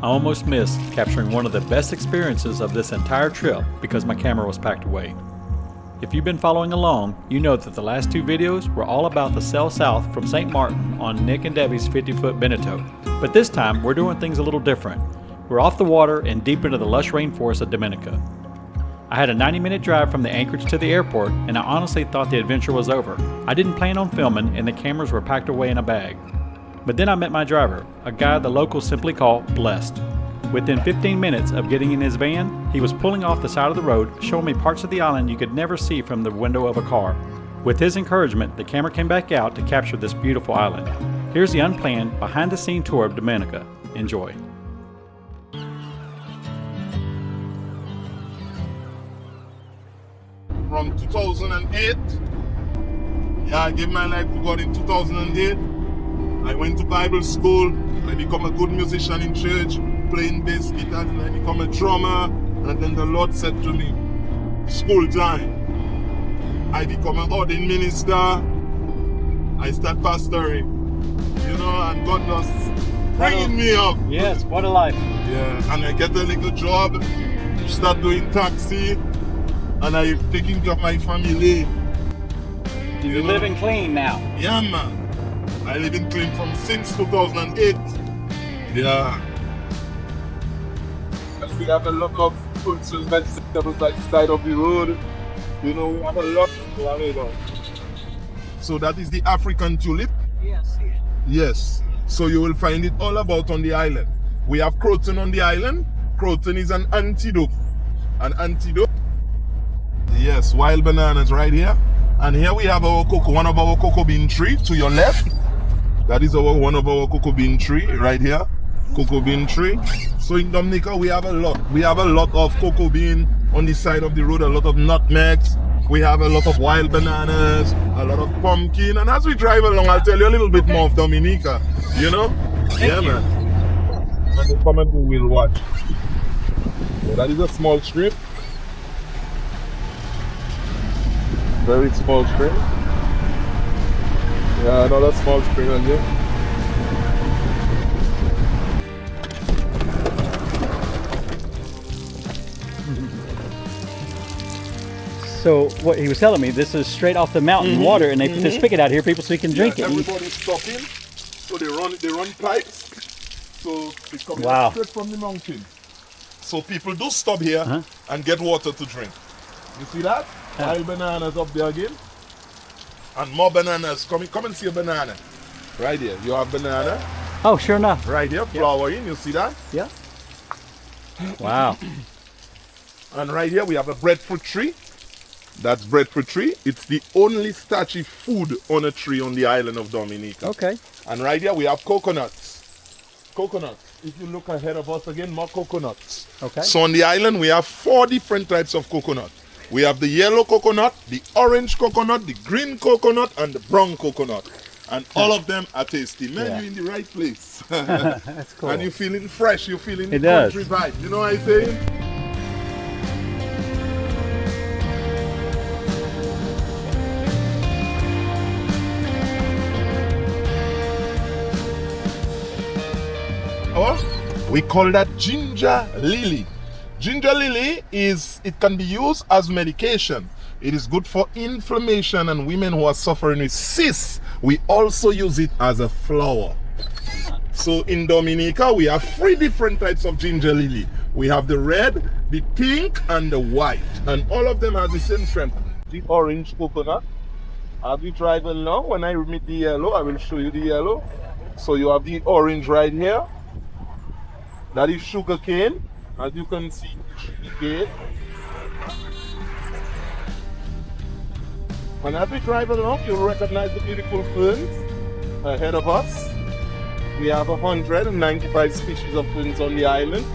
I almost missed capturing one of the best experiences of this entire trip because my camera was packed away. If you've been following along, you know that the last two videos were all about the sail south from St. Maarten on Nick and Debbie's 50-foot Beneteau. But this time, we're doing things a little different. We're off the water and deep into the lush rainforest of Dominica. I had a 90-minute drive from the anchorage to the airport, and I honestly thought the adventure was over. I didn't plan on filming, and the cameras were packed away in a bag. But then I met my driver, a guy the locals simply call Blessed. Within 15 minutes of getting in his van, he was pulling off the side of the road, showing me parts of the island you could never see from the window of a car. With his encouragement, the camera came back out to capture this beautiful island. Here's the unplanned, behind-the-scene tour of Dominica. Enjoy. From 2008, I gave my life to God in 2008. I went to Bible school. I become a good musician in church, playing bass guitar, and I become a drummer. And then the Lord said to me, school time. I become an ordained minister. I start pastoring, and God just bringing me up. Yes, what a life. Yeah, and I get a little job, start doing taxi, and I'm taking care of my family. You're living clean now. Yeah, man. I live in clean since 2008. Yeah. We have a lot of fruits and vegetables like side of the road. We have a lot to worry about. So that is the African tulip? Yes. Yes. So you will find it all about on the island. We have croton on the island. Croton is an antidote. An antidote. Yes, wild bananas right here. And here we have our one of our cocoa bean tree to your left. That is one of our cocoa bean tree right here. Cocoa bean tree. So in Dominica we have a lot. We have a lot of cocoa bean on the side of the road, a lot of nutmegs. We have a lot of wild bananas, a lot of pumpkin. And as we drive along, I'll tell you a little bit more of Dominica. Yeah, man. And the comment we will watch. So that is a small strip. Very small strip. Yeah, another small spring on here. So what he was telling me, this is straight off the mountain water, and they put this spigot out here, people, so you can drink it. Everybody's stopping, so they run pipes, so they come straight from the mountain. So people do stop here and get water to drink. You see that? Wild bananas up there again. And more bananas. Come and see a banana. Right here. You have banana. Oh, sure enough. Right here, flowering. You see that? Yeah. Wow. And right here we have a breadfruit tree. That's breadfruit tree. It's the only starchy food on a tree on the island of Dominica. Okay. And right here we have coconuts. Coconuts. If you look ahead of us again, more coconuts. Okay. So on the island we have 4 different types of coconut. We have the yellow coconut, the orange coconut, the green coconut, and the brown coconut. And all of them are tasty. Man, you're in the right place. That's cool. And you're feeling fresh, you're feeling the does. country vibe. You know what I'm saying? We call that ginger lily. Ginger lily can be used as medication. It is good for inflammation and women who are suffering with cysts. We also use it as a flower. So in Dominica, we have 3 different types of ginger lily. We have the red, the pink, and the white. And all of them have the same strength. The orange coconut. As we drive along, when I meet the yellow, I will show you the yellow. So you have the orange right here. That is sugar cane. As you can see, sugar cane. And as we drive along, you'll recognize the beautiful ferns ahead of us. We have 195 species of ferns on the island.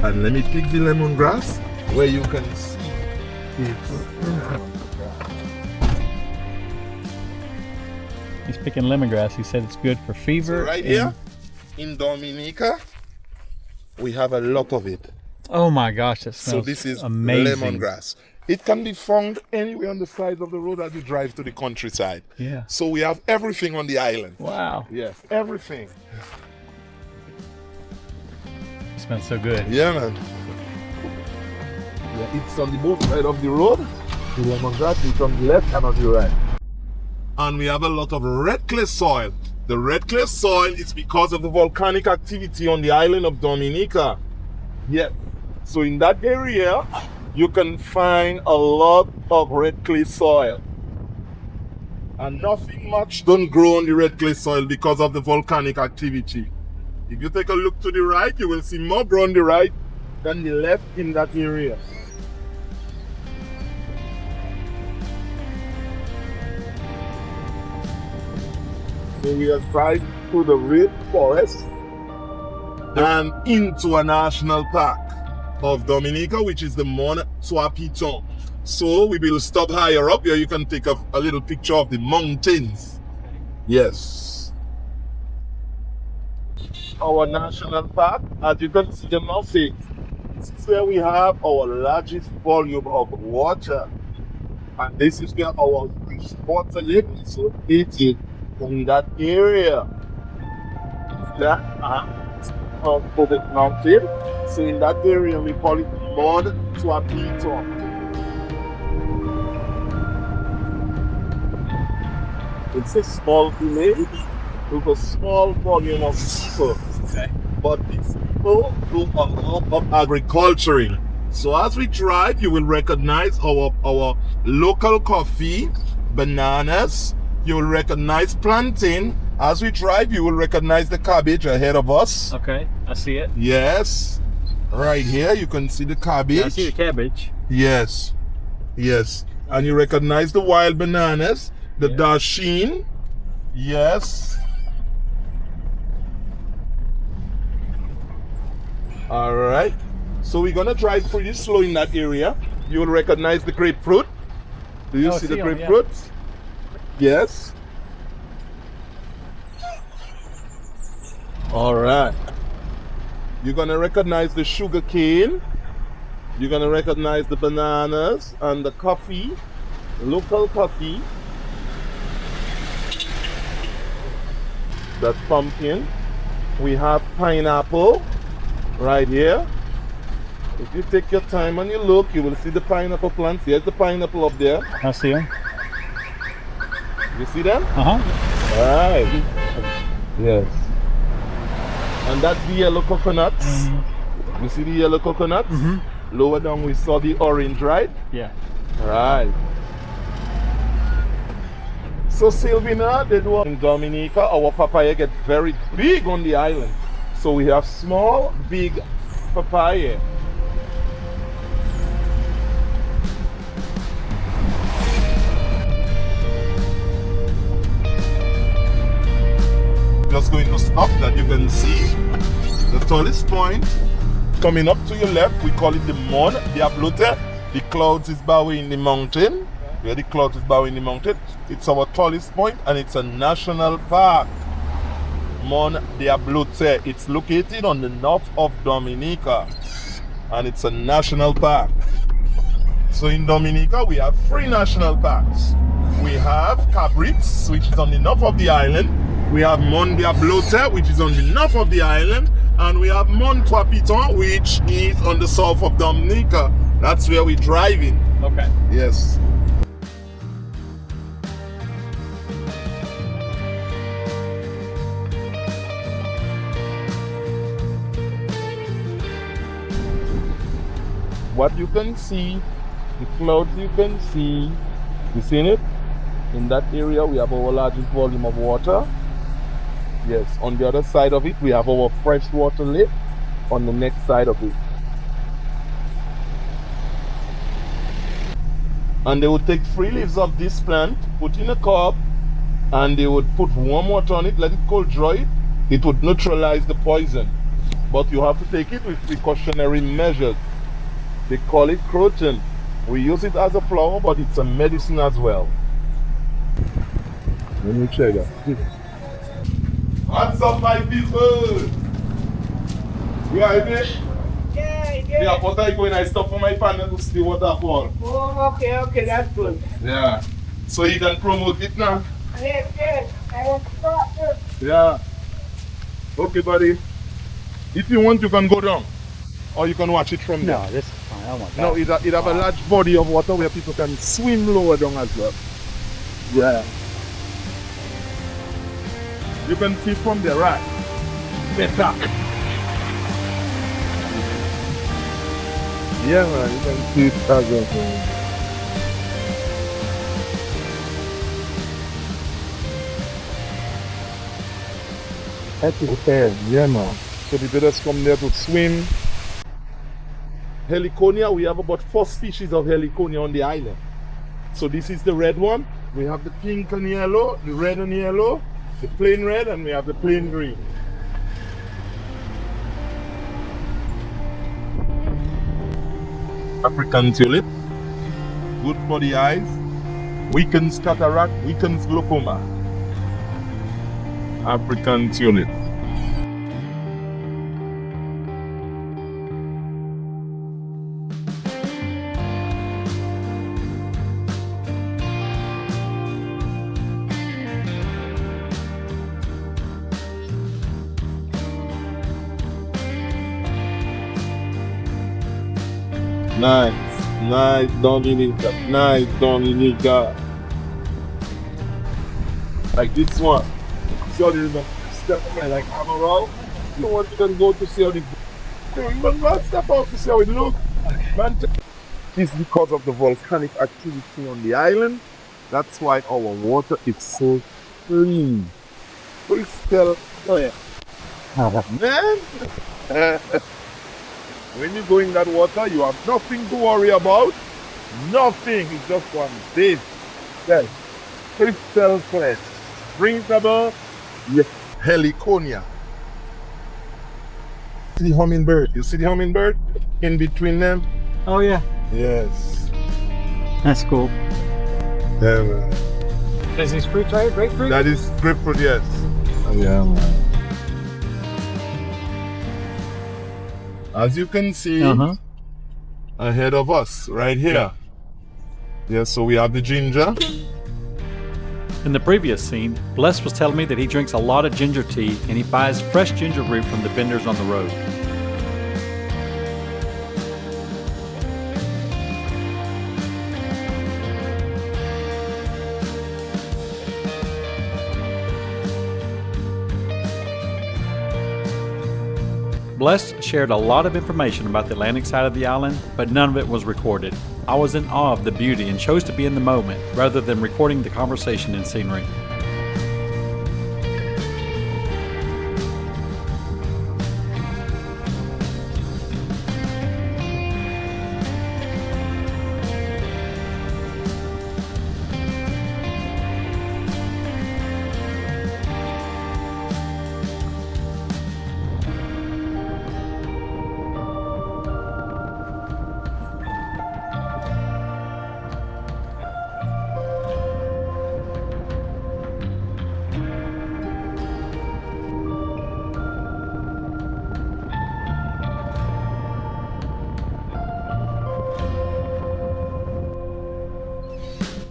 And let me pick the lemongrass where you can see it. He's picking lemongrass. He said it's good for fever. So right here in Dominica, we have a lot of it. Oh my gosh, that So smells this is amazing. lemongrass. It can be found anywhere on the sides of the road as you drive to the countryside. Yeah. So we have everything on the island. Wow. Yes, everything. It smells so good. Yeah, man. Yeah, it's on the both side of the road. The lemongrass is on the left and on the right. And we have a lot of red clay soil. The red clay soil is because of the volcanic activity on the island of Dominica. Yeah. So in that area, you can find a lot of red clay soil. And nothing much don't grow on the red clay soil because of the volcanic activity. If you take a look to the right, you will see more grow on the right than the left in that area. So we are driving through the rainforest and into a national park of Dominica, which is the Beneteau. So we will stop higher up here. You can take a little picture of the mountains. Yes. Our national park, as you can see the mountains, this is where we have our largest volume of water. And this is where our water lake is located in that area. For the mountain. So in that area we call it Beneteau. It's a small village with a small volume of people. Okay. But these people do a lot of agriculturing. So as we drive, you will recognize our local coffee, bananas. You will recognize plantain. As we drive, you will recognize the cabbage ahead of us. Okay, I see it. Yes. Right here, you can see the cabbage. I see the cabbage. Yes. Yes. And you recognize the wild bananas, the dasheen. Yes. All right. So we're going to drive pretty slow in that area. You will recognize the grapefruit. Do you see the grapefruit? Yes. All right. You're going to recognize the sugar cane. You're going to recognize the bananas and the coffee, local coffee. That's pumpkin. We have pineapple right here. If you take your time and you look, you will see the pineapple plants. Here's the pineapple up there. I see them. You see them? Uh-huh. Right. Yes. And that's the yellow coconut. Mm-hmm. You see the yellow coconut? Mm-hmm. Lower down we saw the orange, right? Yeah. Right. So Sylvina, they do in Dominica, our papaya get very big on the island. So we have small, big papaya. Just going to stop that you can see the tallest point coming up to your left. We call it the Mont Diablote. The clouds is bowing the mountain. Where the clouds is bowing the mountain. It's our tallest point and it's a national park. Mont Diablote. It's located on the north of Dominica and it's a national park. So in Dominica we have 3 national parks. We have Cabrits, which is on the north of the island. We have Mont Diablote, which is on the north of the island, and we have Mont Piton, which is on the south of Dominica. That's where we're driving. Okay. Yes. What you can see, the clouds you can see, you seen it? In that area we have our largest volume of water. Yes, on the other side of it we have our freshwater lake on the next side of it. And they would take 3 leaves of this plant, put in a cup, and they would put warm water on it, let it cold draw it. It would neutralize the poison. But you have to take it with precautionary measures. They call it croton. We use it as a flower, but it's a medicine as well. Let me check that. What's up, my people? You are here? Yeah, Yeah, but I go and I stop for my partner to see the waterfall. Oh, okay, that's good. Yeah. So you can promote it now. Yes. I will start this. Yeah. Okay, buddy. If you want, you can go down. Or you can watch it from there. No, this is fine. Oh my God. No, it have a large body of water where people can swim lower down as well. Yeah. You can see from the right. Better. Yeah, man, you can see it as well. That is fair. Yeah, man. So the birds come there to swim. Heliconia, we have about 4 species of heliconia on the island. So this is the red one. We have the pink and yellow, the red and yellow, the plain red, and we have the plain green. African tulip, good for the eyes, weakens cataract, weakens glaucoma. African tulip. Nice, Dominica. Like this one. See how there's a step like camera. You want you can go to see how the man step out to see how it looks. Man, it's because of the volcanic activity on the island. That's why our water is so clean. Crystal clear. Man. When you go in that water, you have nothing to worry about. Nothing. It's just one this. Yes. Crystal clear. Drinkable. Yes. Heliconia. See the hummingbird. You see the hummingbird in between them? Oh yeah. Yes. That's cool. Yeah, man. Is these fruits right? Grapefruit? That is grapefruit, yes. Yeah, man. As you can see, ahead of us, right here. Yeah, so we have the ginger. In the previous scene, Bless was telling me that he drinks a lot of ginger tea and he buys fresh ginger root from the vendors on the road. Bless shared a lot of information about the Atlantic side of the island, but none of it was recorded. I was in awe of the beauty and chose to be in the moment rather than recording the conversation and scenery.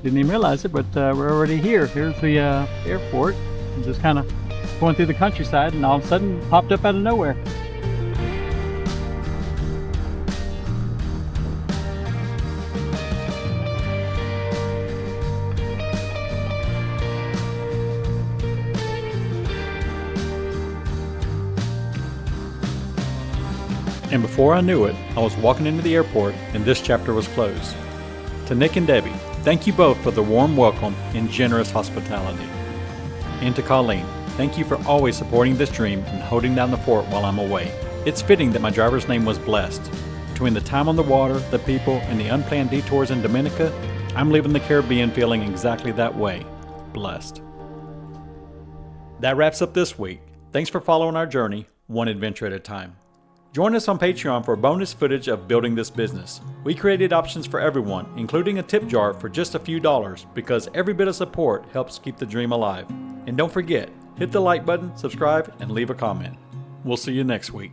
Didn't even realize it, but we're already here. Here's the airport. I'm just kind of going through the countryside, and all of a sudden popped up out of nowhere. And before I knew it, I was walking into the airport, and this chapter was closed. To Nick and Debbie, thank you both for the warm welcome and generous hospitality. And to Colleen, thank you for always supporting this dream and holding down the fort while I'm away. It's fitting that my driver's name was Blessed. Between the time on the water, the people, and the unplanned detours in Dominica, I'm leaving the Caribbean feeling exactly that way, blessed. That wraps up this week. Thanks for following our journey, one adventure at a time. Join us on Patreon for bonus footage of building this business. We created options for everyone, including a tip jar for just a few dollars, because every bit of support helps keep the dream alive. And don't forget, hit the like button, subscribe, and leave a comment. We'll see you next week.